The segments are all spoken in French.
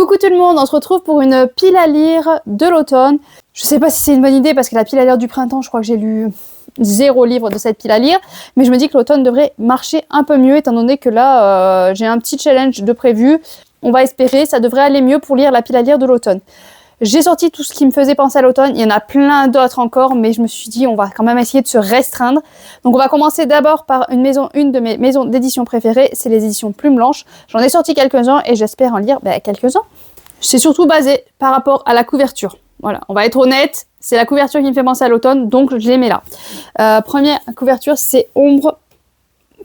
Coucou tout le monde, on se retrouve pour une pile à lire de l'automne. Je sais pas si c'est une bonne idée parce que la pile à lire du printemps, je crois que j'ai lu 0 livre de cette pile à lire. Mais je me dis que l'automne devrait marcher un peu mieux étant donné que là, j'ai un petit challenge de prévu. On va espérer, ça devrait aller mieux pour lire la pile à lire de l'automne. J'ai sorti tout ce qui me faisait penser à l'automne. Il y en a plein d'autres encore, mais je me suis dit, on va quand même essayer de se restreindre. Donc, on va commencer d'abord par une de mes maisons d'édition préférées. C'est les éditions Plume Blanche. J'en ai sorti quelques-uns et j'espère en lire quelques-uns. C'est surtout basé par rapport à la couverture. Voilà, on va être honnête. C'est la couverture qui me fait penser à l'automne, donc je les mets là. Première couverture, c'est Ombre.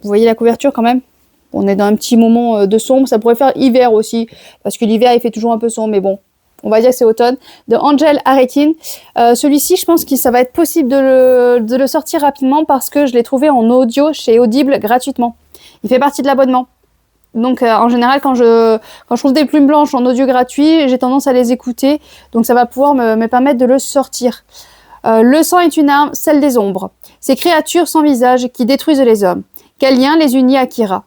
Vous voyez la couverture quand même? On est dans un petit moment de sombre. Ça pourrait faire hiver aussi, parce que l'hiver, il fait toujours un peu sombre, mais bon. On va dire que c'est automne, de Angel Arekin. Celui-ci, je pense que ça va être possible de le sortir rapidement parce que je l'ai trouvé en audio chez Audible gratuitement. Il fait partie de l'abonnement. Donc, en général, quand je trouve des plumes blanches en audio gratuit, j'ai tendance à les écouter. Donc, ça va pouvoir me permettre de le sortir. Le sang est une arme, celle des ombres. Ces créatures sans visage qui détruisent les hommes. Quel lien les unit à Kira?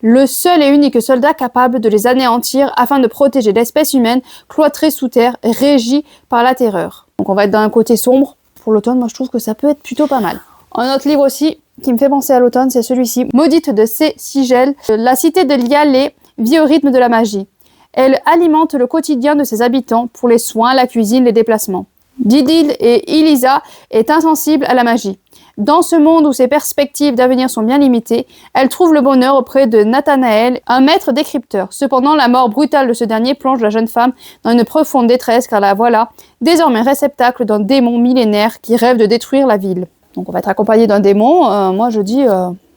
Le seul et unique soldat capable de les anéantir afin de protéger l'espèce humaine cloîtrée sous terre, régie par la terreur. Donc on va être dans un côté sombre. Pour l'automne, moi je trouve que ça peut être plutôt pas mal. Un autre livre aussi qui me fait penser à l'automne, c'est celui-ci. Maudite de C. Sigel, la cité de Lialé vit au rythme de la magie. Elle alimente le quotidien de ses habitants pour les soins, la cuisine, les déplacements. Didil et Elisa est insensible à la magie. Dans ce monde où ses perspectives d'avenir sont bien limitées, elle trouve le bonheur auprès de Nathanaël, un maître décrypteur. Cependant, la mort brutale de ce dernier plonge la jeune femme dans une profonde détresse car la voilà, désormais réceptacle d'un démon millénaire qui rêve de détruire la ville. Donc on va être accompagné d'un démon, moi je dis...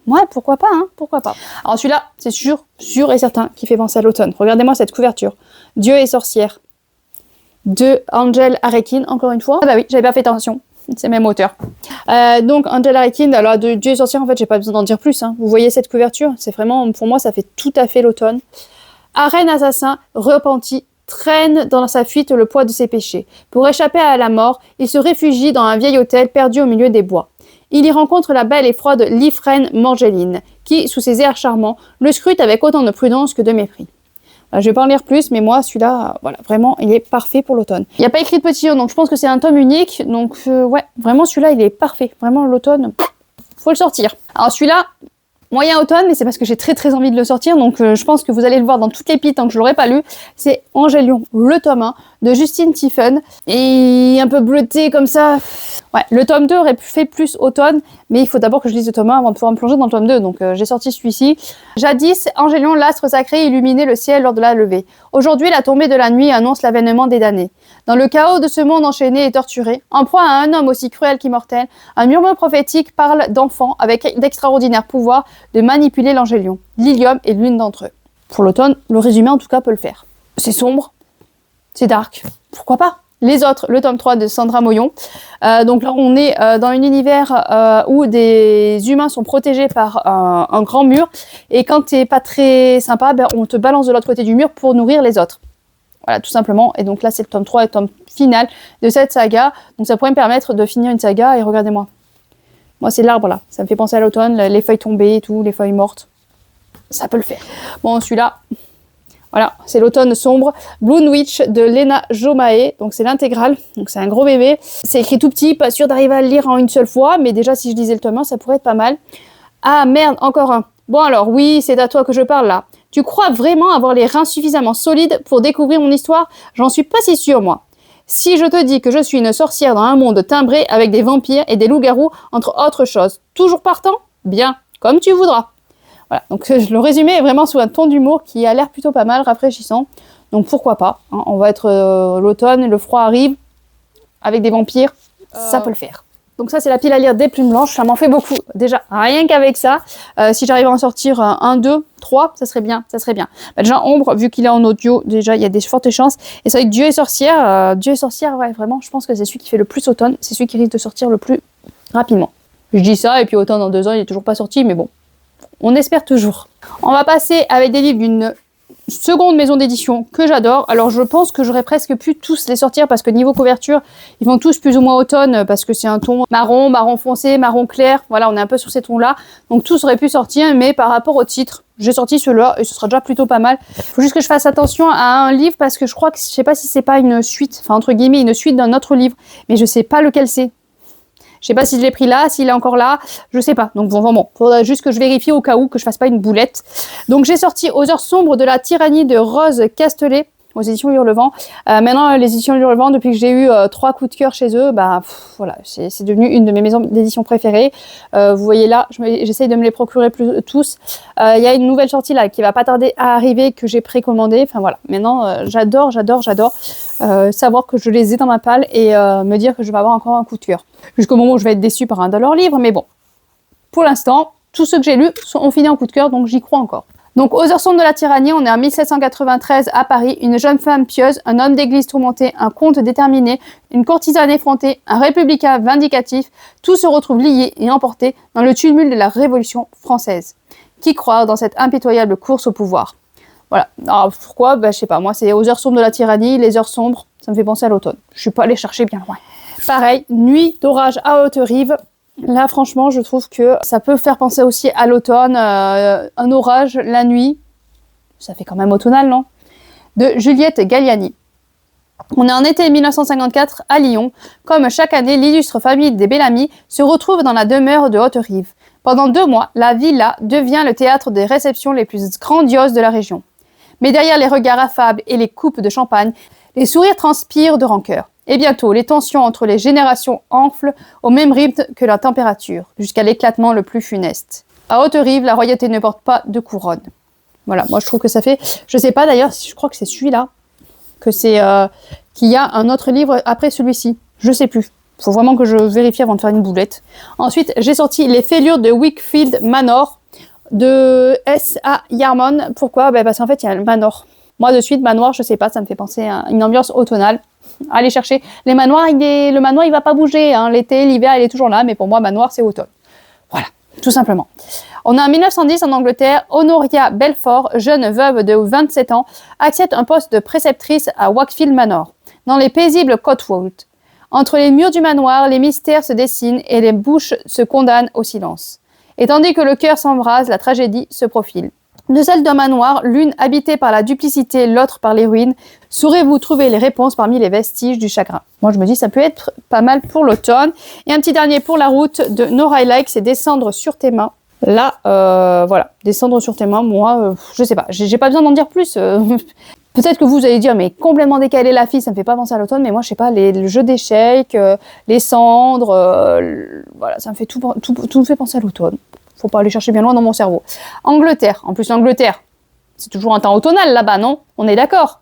Ouais, pourquoi pas, hein, pourquoi pas. Alors celui-là, c'est sûr et certain, qui fait penser à l'automne. Regardez-moi cette couverture. Dieu et sorcière. De Angel Arekin, encore une fois. Ah bah oui, j'avais pas fait attention. C'est même auteur. Donc Angel Arekin, alors de Dieu et sorcière, en fait, j'ai pas besoin d'en dire plus. Hein. Vous voyez cette couverture? C'est vraiment, pour moi, ça fait tout à fait l'automne. Arène assassin, repenti, traîne dans sa fuite le poids de ses péchés. Pour échapper à la mort, il se réfugie dans un vieil hôtel perdu au milieu des bois. Il y rencontre la belle et froide Lifren Morgeline, qui, sous ses airs charmants, le scrute avec autant de prudence que de mépris. Je vais pas en lire plus, mais moi, celui-là, voilà, vraiment, il est parfait pour l'automne. Il n'y a pas écrit de petillon, donc je pense que c'est un tome unique. Donc, ouais, vraiment, celui-là, il est parfait. Vraiment, l'automne, faut le sortir. Alors, celui-là, moyen automne, mais c'est parce que j'ai très envie de le sortir. Donc, je pense que vous allez le voir dans toutes les piles tant que je l'aurai pas lu. C'est Angélion, le tome 1, de Justine Tiffen. Et un peu bleuté comme ça. Ouais, le tome 2 aurait fait plus automne, mais il faut d'abord que je lise le tome 1 avant de pouvoir me plonger dans le tome 2, donc j'ai sorti celui-ci. Jadis, Angélion, l'astre sacré, illuminait le ciel lors de la levée. Aujourd'hui, la tombée de la nuit annonce l'avènement des damnés. Dans le chaos de ce monde enchaîné et torturé, en proie à un homme aussi cruel qu'immortel, un murmure prophétique parle d'enfants avec d'extraordinaires pouvoirs de manipuler l'Angélion. Lilium est l'une d'entre eux. Pour l'automne, le résumé en tout cas peut le faire. C'est sombre, c'est dark, pourquoi pas? Les autres, le tome 3 de Sandra Moyon. Donc là, on est dans un univers où des humains sont protégés par un grand mur. Et quand t'es pas très sympa, on te balance de l'autre côté du mur pour nourrir les autres. Voilà, tout simplement. Et donc là, c'est le tome 3 et le tome final de cette saga. Donc ça pourrait me permettre de finir une saga. Et regardez-moi. Moi, c'est l'arbre là. Ça me fait penser à l'automne, les feuilles tombées et tout, les feuilles mortes. Ça peut le faire. Bon, celui-là... Voilà, c'est l'automne sombre. Bloom Witch de Lena Jomae, donc c'est l'intégrale, donc c'est un gros bébé. C'est écrit tout petit, pas sûr d'arriver à le lire en une seule fois, mais déjà si je lisais le tome 1, ça pourrait être pas mal. Ah merde, encore un. Bon alors, oui, c'est à toi que je parle là. Tu crois vraiment avoir les reins suffisamment solides pour découvrir mon histoire? J'en suis pas si sûre moi. Si je te dis que je suis une sorcière dans un monde timbré avec des vampires et des loups-garous, entre autres choses, toujours partant? Bien, comme tu voudras. Voilà, donc le résumé est vraiment sous un ton d'humour qui a l'air plutôt pas mal, rafraîchissant. Donc pourquoi pas, hein, on va être l'automne, le froid arrive, avec des vampires, ça peut le faire. Donc ça c'est la pile à lire des Plumes Blanches, ça m'en fait beaucoup. Déjà, rien qu'avec ça, si j'arrive à en sortir 1, 2, 3, ça serait bien, ça serait bien. Déjà Ombre, vu qu'il est en audio, déjà il y a des fortes chances. Et c'est vrai que Dieu et sorcière, ouais vraiment, je pense que c'est celui qui fait le plus automne, c'est celui qui risque de sortir le plus rapidement. Je dis ça, et puis automne dans 2 ans, il est toujours pas sorti, mais bon. On espère toujours. On va passer avec des livres d'une seconde maison d'édition que j'adore. Alors je pense que j'aurais presque pu tous les sortir parce que niveau couverture, ils vont tous plus ou moins automne parce que c'est un ton marron, marron foncé, marron clair. Voilà, on est un peu sur ces tons-là. Donc tous auraient pu sortir, mais par rapport au titre, j'ai sorti ceux-là et ce sera déjà plutôt pas mal. Il faut juste que je fasse attention à un livre parce que je crois que, je sais pas si c'est pas une suite, enfin entre guillemets, une suite d'un autre livre, mais je sais pas lequel c'est. Je sais pas si je l'ai pris là, s'il est encore là, je sais pas. Donc bon, faudra juste que je vérifie au cas où que je fasse pas une boulette. Donc j'ai sorti Aux heures sombres de la tyrannie de Rose Castelet aux éditions Hurlevent. Maintenant, les éditions Hurlevent, depuis que j'ai eu 3 coups de cœur chez eux, voilà, c'est devenu une de mes maisons d'édition préférées. Vous voyez là, j'essaye de me les procurer tous. Il y a une nouvelle sortie là qui va pas tarder à arriver, que j'ai précommandée. Enfin voilà, maintenant, j'adore savoir que je les ai dans ma palle et me dire que je vais avoir encore un coup de cœur. Jusqu'au moment où je vais être déçue par un de leurs livres, mais bon. Pour l'instant, tous ceux que j'ai lus ont fini en coup de cœur, donc j'y crois encore. Donc, Aux heures sombres de la tyrannie, on est en 1793 à Paris. Une jeune femme pieuse, un homme d'église tourmenté, un comte déterminé, une courtisane effrontée, un républicain vindicatif, tout se retrouve lié et emporté dans le tumulte de la Révolution française. Qui croire dans cette impitoyable course au pouvoir? Voilà. Alors, pourquoi? Je sais pas. Moi, c'est Aux heures sombres de la tyrannie, les heures sombres, ça me fait penser à l'automne. Je suis pas allée chercher bien loin. Pareil, Nuit d'orage à Haute-Rive. Là, franchement, je trouve que ça peut faire penser aussi à l'automne. Un orage la nuit, ça fait quand même automnal, non? De Juliette Galliani. On est en été 1954 à Lyon. Comme chaque année, l'illustre famille des Bellamy se retrouve dans la demeure de Haute-Rive. Pendant 2 mois, la villa devient le théâtre des réceptions les plus grandioses de la région. Mais derrière les regards affables et les coupes de champagne, les sourires transpirent de rancœur. Et bientôt, les tensions entre les générations enflent au même rythme que la température, jusqu'à l'éclatement le plus funeste. À Haute-Rive, la royauté ne porte pas de couronne. Voilà, moi je trouve que ça fait... Je sais pas d'ailleurs, je crois que c'est celui-là, que c'est qu'il y a un autre livre après celui-ci. Je sais plus. Il faut vraiment que je vérifie avant de faire une boulette. Ensuite, j'ai sorti Les Fêlures de Wickfield Manor de S.A. Yarmon. Pourquoi? Parce qu'en fait, il y a le Manor. Moi, de suite, manoir, je sais pas, ça me fait penser à une ambiance automnale. Allez chercher. Les manoirs, le manoir, il va pas bouger. Hein. L'été, l'hiver, il est toujours là. Mais pour moi, manoir, c'est automne. Voilà, tout simplement. On est en 1910 en Angleterre. Honoria Belfort, jeune veuve de 27 ans, accepte un poste de préceptrice à Wakefield Manor, dans les paisibles Cotswolds. Entre les murs du manoir, les mystères se dessinent et les bouches se condamnent au silence. Et tandis que le cœur s'embrase, la tragédie se profile. Deux ailes d'un manoir, l'une habitée par la duplicité, l'autre par les ruines. Saurez-vous trouver les réponses parmi les vestiges du chagrin? Moi, je me dis, ça peut être pas mal pour l'automne. Et un petit dernier pour la route de Nora Like, c'est Descendre sur tes mains. Là, voilà, Descendre sur tes mains, moi, je sais pas, j'ai pas besoin d'en dire plus. Peut-être que vous allez dire, mais complètement décalé la fille, ça me fait pas penser à l'automne, mais moi, je sais pas, le jeu d'échecs, les cendres, voilà, ça me fait tout me fait penser à l'automne. Faut pas aller chercher bien loin dans mon cerveau. Angleterre. En plus, l'Angleterre, c'est toujours un temps automnal là-bas, non? On est d'accord.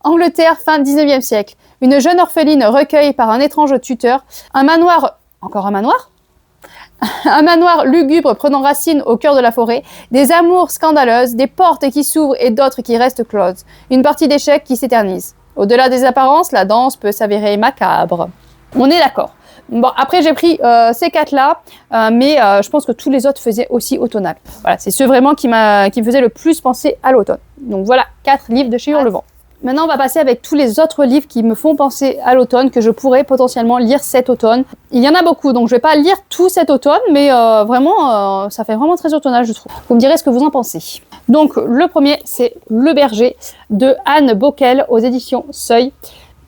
Angleterre, fin 19e siècle. Une jeune orpheline recueillie par un étrange tuteur. Un manoir... Encore un manoir? Un manoir lugubre prenant racine au cœur de la forêt. Des amours scandaleuses, des portes qui s'ouvrent et d'autres qui restent closes. Une partie d'échecs qui s'éternise. Au-delà des apparences, la danse peut s'avérer macabre. On est d'accord. Bon, après, j'ai pris ces 4-là, mais je pense que tous les autres faisaient aussi automnal. Voilà, c'est ceux vraiment qui me faisaient le plus penser à l'automne. Donc voilà, 4 livres de chez Hurlevent. Maintenant, on va passer avec tous les autres livres qui me font penser à l'automne, que je pourrais potentiellement lire cet automne. Il y en a beaucoup, donc je ne vais pas lire tout cet automne, mais vraiment, ça fait vraiment très automnal, je trouve. Vous me direz ce que vous en pensez. Donc, le premier, c'est Le Berger, de Anne Bockel, aux éditions Seuil.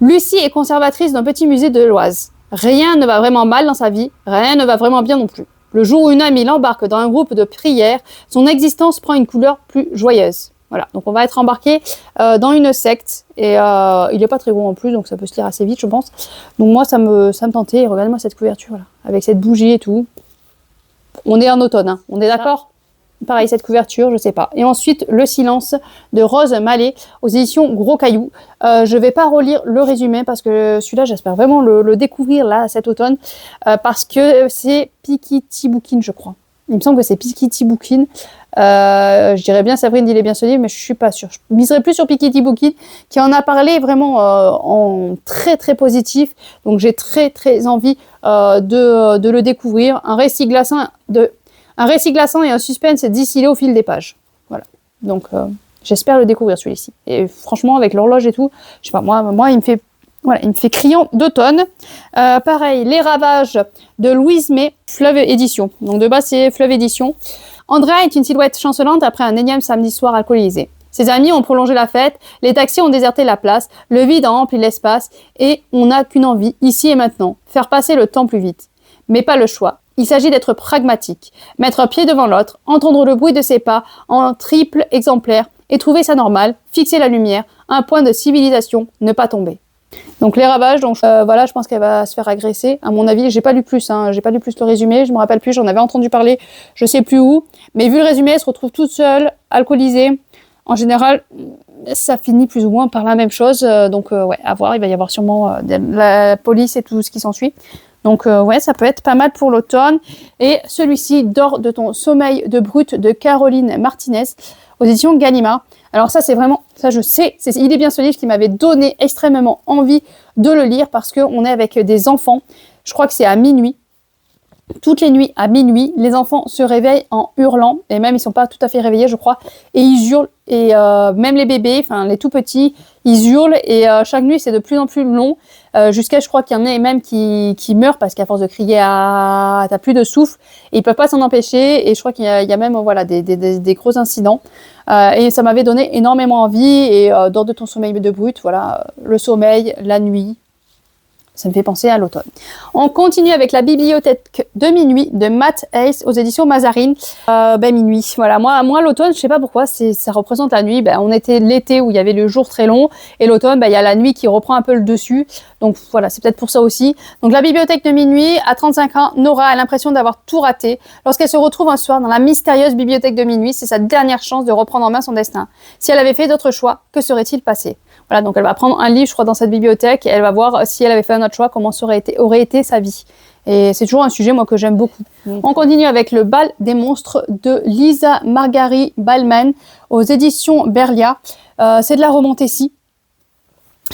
Lucie est conservatrice d'un petit musée de l'Oise. Rien ne va vraiment mal dans sa vie, rien ne va vraiment bien non plus. Le jour où une amie l'embarque dans un groupe de prière, son existence prend une couleur plus joyeuse. Voilà, donc on va être embarqué dans une secte, et il n'est pas très gros en plus, donc ça peut se lire assez vite, je pense. Donc moi, ça me tentait, et regardez-moi cette couverture, là, avec cette bougie et tout. On est en automne, hein. On est d'accord? Pareil, cette couverture, je sais pas. Et ensuite, Le Silence de Rose Mallet aux éditions Gros Caillou. Je vais pas relire le résumé parce que celui-là, j'espère vraiment le découvrir là cet automne parce que c'est Piketty Bookin, je crois. Il me semble que c'est Piketty Bookin. Je dirais bien Sabrine dit-il est bien ce livre, mais je suis pas sûre. Je miserais plus sur Piketty Bookin qui en a parlé vraiment en très très positif. Donc j'ai très très envie de le découvrir. Un récit glaçant et un suspense distillé au fil des pages. Voilà. Donc, j'espère le découvrir celui-ci. Et franchement, avec l'horloge et tout, je sais pas, moi, il Voilà, il me fait Crayon d'automne. Pareil, Les Ravages de Louise May, Fleuve Édition. Donc de base, c'est Fleuve Édition. Andrea est une silhouette chancelante après un énième samedi soir alcoolisé. Ses amis ont prolongé la fête, les taxis ont déserté la place, le vide a empli l'espace et on n'a qu'une envie, ici et maintenant, faire passer le temps plus vite. Mais pas le choix. Il s'agit d'être pragmatique, mettre un pied devant l'autre, entendre le bruit de ses pas en triple exemplaire et trouver ça normal, fixer la lumière, un point de civilisation, ne pas tomber. Donc Les Ravages, donc voilà, je pense qu'elle va se faire agresser. À mon avis, j'ai pas lu plus le résumé, je me rappelle plus, j'en avais entendu parler, je sais plus où. Mais vu le résumé, elle se retrouve toute seule, alcoolisée. En général, ça finit plus ou moins par la même chose. Donc ouais, à voir, il va y avoir sûrement la police et tout ce qui s'ensuit. Donc ouais, ça peut être pas mal pour l'automne. Et celui-ci, Dors de ton sommeil de brute de Caroline Martinez, aux éditions Gallimard. Alors ça, c'est vraiment, ça je sais, il est bien ce livre qui m'avait donné extrêmement envie de le lire parce qu'on est avec des enfants. Je crois que c'est à minuit. Toutes les nuits à minuit, les enfants se réveillent en hurlant, et même ils sont pas tout à fait réveillés, je crois, et ils hurlent, et même les bébés, enfin les tout petits, ils hurlent, et chaque nuit c'est de plus en plus long, jusqu'à je crois qu'il y en a même qui meurent parce qu'à force de crier t'as plus de souffle, et ils peuvent pas s'en empêcher, et je crois qu'il y a même voilà des gros incidents, et ça m'avait donné énormément envie, et Dors de ton sommeil de brute, voilà, le sommeil, la nuit. Ça me fait penser à l'automne. On continue avec La bibliothèque de minuit de Matt Hayes aux éditions Mazarine. Minuit, voilà. Moi l'automne, je sais pas pourquoi, ça représente la nuit. On était l'été où il y avait le jour très long et l'automne, il y a la nuit qui reprend un peu le dessus. Donc voilà, c'est peut-être pour ça aussi. Donc La bibliothèque de minuit, à 35 ans, Nora a l'impression d'avoir tout raté. Lorsqu'elle se retrouve un soir dans la mystérieuse bibliothèque de minuit, c'est sa dernière chance de reprendre en main son destin. Si elle avait fait d'autres choix, que serait-il passé ? Voilà, donc elle va prendre un livre, je crois, dans cette bibliothèque et elle va voir si elle avait fait un autre choix, comment ça aurait été sa vie. Et c'est toujours un sujet, moi, que j'aime beaucoup. On continue avec Le bal des monstres de Lisa Margari Ballman aux éditions Berlia. C'est de la romantécie.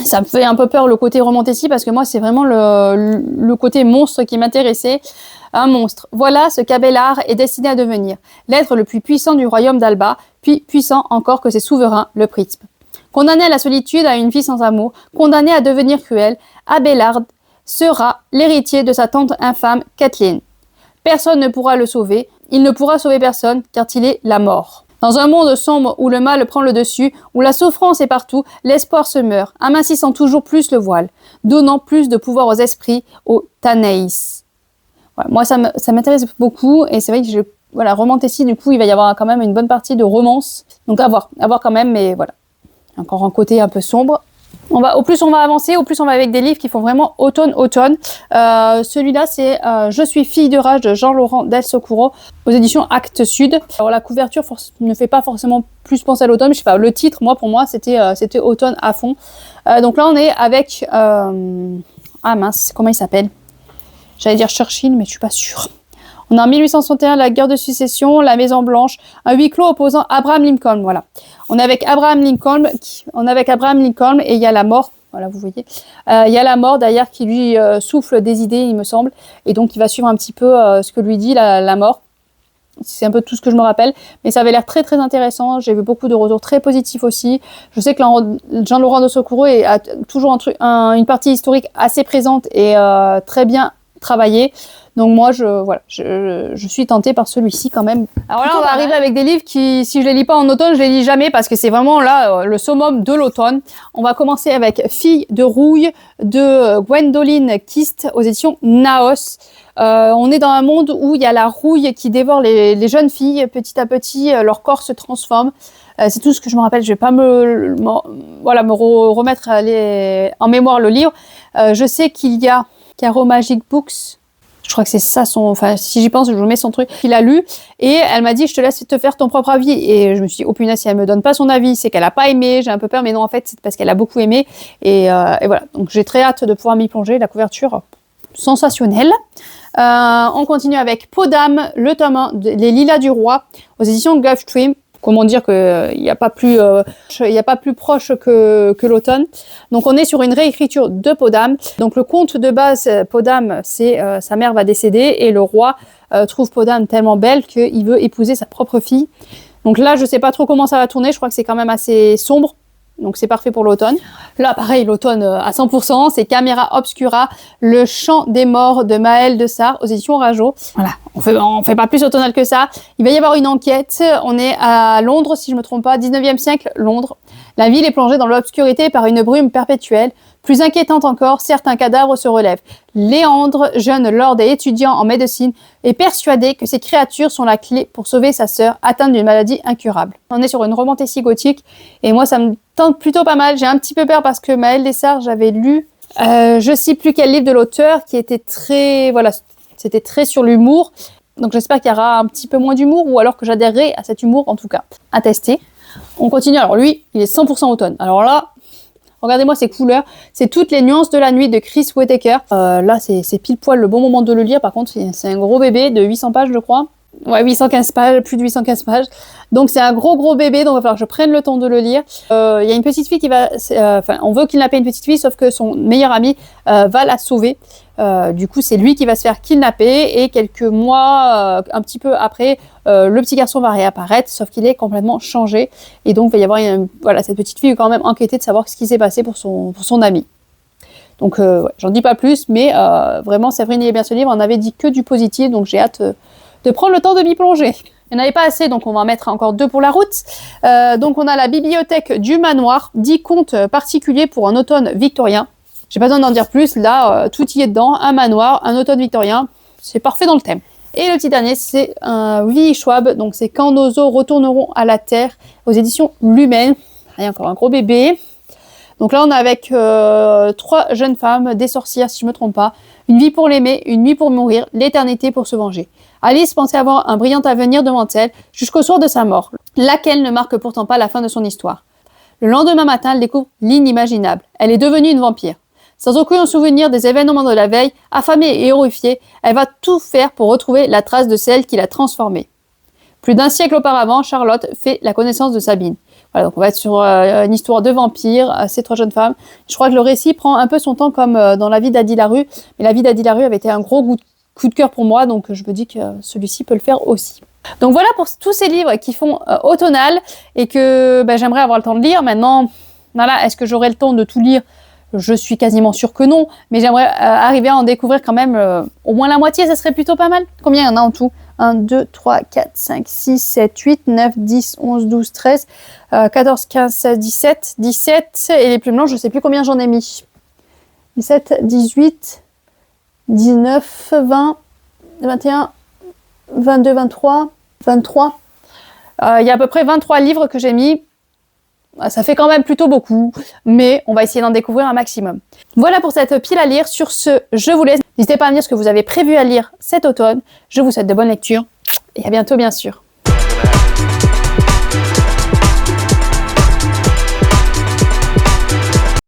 Ça me fait un peu peur le côté romantécie parce que moi, c'est vraiment le côté monstre qui m'intéressait. Un monstre. Voilà ce qu'Abélard est destiné à devenir. L'être le plus puissant du royaume d'Alba, puis puissant encore que ses souverains, le príncipe. Condamné à la solitude, à une vie sans amour, condamné à devenir cruel, Abélard sera l'héritier de sa tante infâme, Kathleen. Personne ne pourra le sauver, il ne pourra sauver personne, car il est la mort. Dans un monde sombre où le mal prend le dessus, où la souffrance est partout, l'espoir se meurt, amincissant toujours plus le voile, donnant plus de pouvoir aux esprits, aux Tanaïs. Voilà, moi, ça m'intéresse beaucoup, et c'est vrai que voilà, romantécie, du coup, il va y avoir quand même une bonne partie de romance, donc à voir quand même, mais voilà. Encore un côté un peu sombre. Au plus on va avancer, au plus on va avec des livres qui font vraiment automne. Celui-là, c'est Je suis fille de rage de Jean-Laurent Del Socorro aux éditions Actes Sud. Alors la couverture ne fait pas forcément plus penser à l'automne, mais je sais pas, le titre, pour moi, c'était automne à fond. Donc là, on est avec... ah mince, comment il s'appelle ? J'allais dire Churchill, mais je suis pas sûre. On est en 1861, la guerre de sécession, la Maison Blanche, un huis clos opposant Abraham Lincoln, voilà. On est avec Abraham Lincoln et il y a la mort, voilà, vous voyez. Il y a la mort d'ailleurs qui lui souffle des idées, il me semble, et donc il va suivre un petit peu ce que lui dit la mort. C'est un peu tout ce que je me rappelle, mais ça avait l'air très très intéressant. J'ai vu beaucoup de retours très positifs aussi. Je sais que Jean-Laurent Del Socorro a toujours une partie historique assez présente et très bien travaillée. Donc moi, je suis tentée par celui-ci quand même. Alors là, on va arriver avec des livres qui, si je les lis pas en automne, je les lis jamais parce que c'est vraiment là le summum de l'automne. On va commencer avec Fille de rouille de Gwendoline Kist aux éditions Naos. On est dans un monde où il y a la rouille qui dévore les jeunes filles. Petit à petit, leur corps se transforme. C'est tout ce que je me rappelle. Je vais pas me remettre en mémoire le livre. Je sais qu'il y a Caro Magic Books. Je crois que c'est ça si j'y pense, je mets son truc. Il a lu et elle m'a dit je te laisse te faire ton propre avis. Et je me suis dit oh punaise, si elle me donne pas son avis, c'est qu'elle a pas aimé, j'ai un peu peur, mais non en fait c'est parce qu'elle a beaucoup aimé. Et voilà, donc j'ai très hâte de pouvoir m'y plonger. La couverture sensationnelle. On continue avec Peau d'âme, le tome 1, Les Lilas du Roi, aux éditions Gulfstream. Comment dire qu'il n'y a pas plus proche que l'automne. Donc on est sur une réécriture de Peau d'âme. Donc le conte de base, Peau d'âme, c'est sa mère va décéder et le roi trouve Peau d'âme tellement belle qu'il veut épouser sa propre fille. Donc là, je sais pas trop comment ça va tourner. Je crois que c'est quand même assez sombre. donc c'est parfait pour l'automne. Là, pareil, l'automne à 100%, c'est Camera Obscura, Le Chant des Morts de Maëlle de Sar aux éditions Rajo. Voilà, on fait pas plus automnal que ça. Il va y avoir une enquête, on est à Londres, si je me trompe pas, 19e siècle, Londres. La ville est plongée dans l'obscurité par une brume perpétuelle. Plus inquiétante encore, certains cadavres se relèvent. Léandre, jeune lord et étudiant en médecine, est persuadé que ces créatures sont la clé pour sauver sa sœur atteinte d'une maladie incurable. On est sur une romantécie gothique et moi ça me tente plutôt pas mal. J'ai un petit peu peur parce que Maëlle Dessart, j'avais lu, je sais plus quel livre de l'auteur qui était très, voilà, c'était très sur l'humour. Donc j'espère qu'il y aura un petit peu moins d'humour ou alors que j'adhérerai à cet humour en tout cas. À tester. On continue. Alors lui, il est 100% automne. Alors là, regardez-moi ces couleurs. C'est toutes les nuances de la nuit de Chris Whittaker. Là, c'est pile poil le bon moment de le lire. Par contre, c'est un gros bébé de 800 pages, je crois. Ouais, 815 pages, plus de 815 pages. Donc c'est un gros bébé, donc il va falloir que je prenne le temps de le lire. Il y a une petite fille qui va... on veut kidnapper une petite fille, sauf que son meilleur ami va la sauver. Du coup, c'est lui qui va se faire kidnapper et quelques mois, un petit peu après, le petit garçon va réapparaître, sauf qu'il est complètement changé. Et donc, il va y avoir voilà, cette petite fille est quand même enquêtée de savoir ce qui s'est passé pour son ami. Donc, ouais, j'en dis pas plus, mais vraiment, Séverine est bien ce livre. On n'avait dit que du positif, donc j'ai hâte de prendre le temps de m'y plonger. Il n'y en avait pas assez, donc on va en mettre encore 2 pour la route. Donc, on a la bibliothèque du manoir, 10 contes particuliers pour un automne victorien. J'ai pas besoin d'en dire plus, là, tout y est dedans, un manoir, un automne victorien, c'est parfait dans le thème. Et le petit dernier, c'est un Willy Schwab, donc c'est Quand nos os retourneront à la terre, aux éditions Lumen. Il y a encore un gros bébé. Donc là, on est avec 3 jeunes femmes, des sorcières, si je me trompe pas. Une vie pour l'aimer, une nuit pour mourir, l'éternité pour se venger. Alice pensait avoir un brillant avenir devant elle, jusqu'au soir de sa mort, laquelle ne marque pourtant pas la fin de son histoire. Le lendemain matin, elle découvre l'inimaginable. Elle est devenue une vampire. Sans aucun souvenir des événements de la veille, affamée et horrifiée, elle va tout faire pour retrouver la trace de celle qui l'a transformée. Plus d'un siècle auparavant, Charlotte fait la connaissance de Sabine. Voilà, donc on va être sur une histoire de vampire, ces 3 jeunes femmes. Je crois que le récit prend un peu son temps comme dans La vie d'Adi Larue, mais La vie d'Adi Larue avait été un gros coup de cœur pour moi, donc je me dis que celui-ci peut le faire aussi. Donc voilà pour tous ces livres qui font automnal et que j'aimerais avoir le temps de lire. Maintenant, voilà, est-ce que j'aurai le temps de tout lire ? Je suis quasiment sûre que non, mais j'aimerais arriver à en découvrir quand même au moins la moitié, ça serait plutôt pas mal. Combien il y en a en tout ? 1, 2, 3, 4, 5, 6, 7, 8, 9, 10, 11, 12, 13, 14, 15, 16, 17, 17, et les plumes blanches, je ne sais plus combien j'en ai mis. 17, 18, 19, 20, 21, 22, 23, 23. Il y a à peu près 23 livres que j'ai mis. Ça fait quand même plutôt beaucoup, mais on va essayer d'en découvrir un maximum. Voilà pour cette pile à lire. Sur ce, je vous laisse. N'hésitez pas à me dire ce que vous avez prévu à lire cet automne. Je vous souhaite de bonnes lectures et à bientôt bien sûr.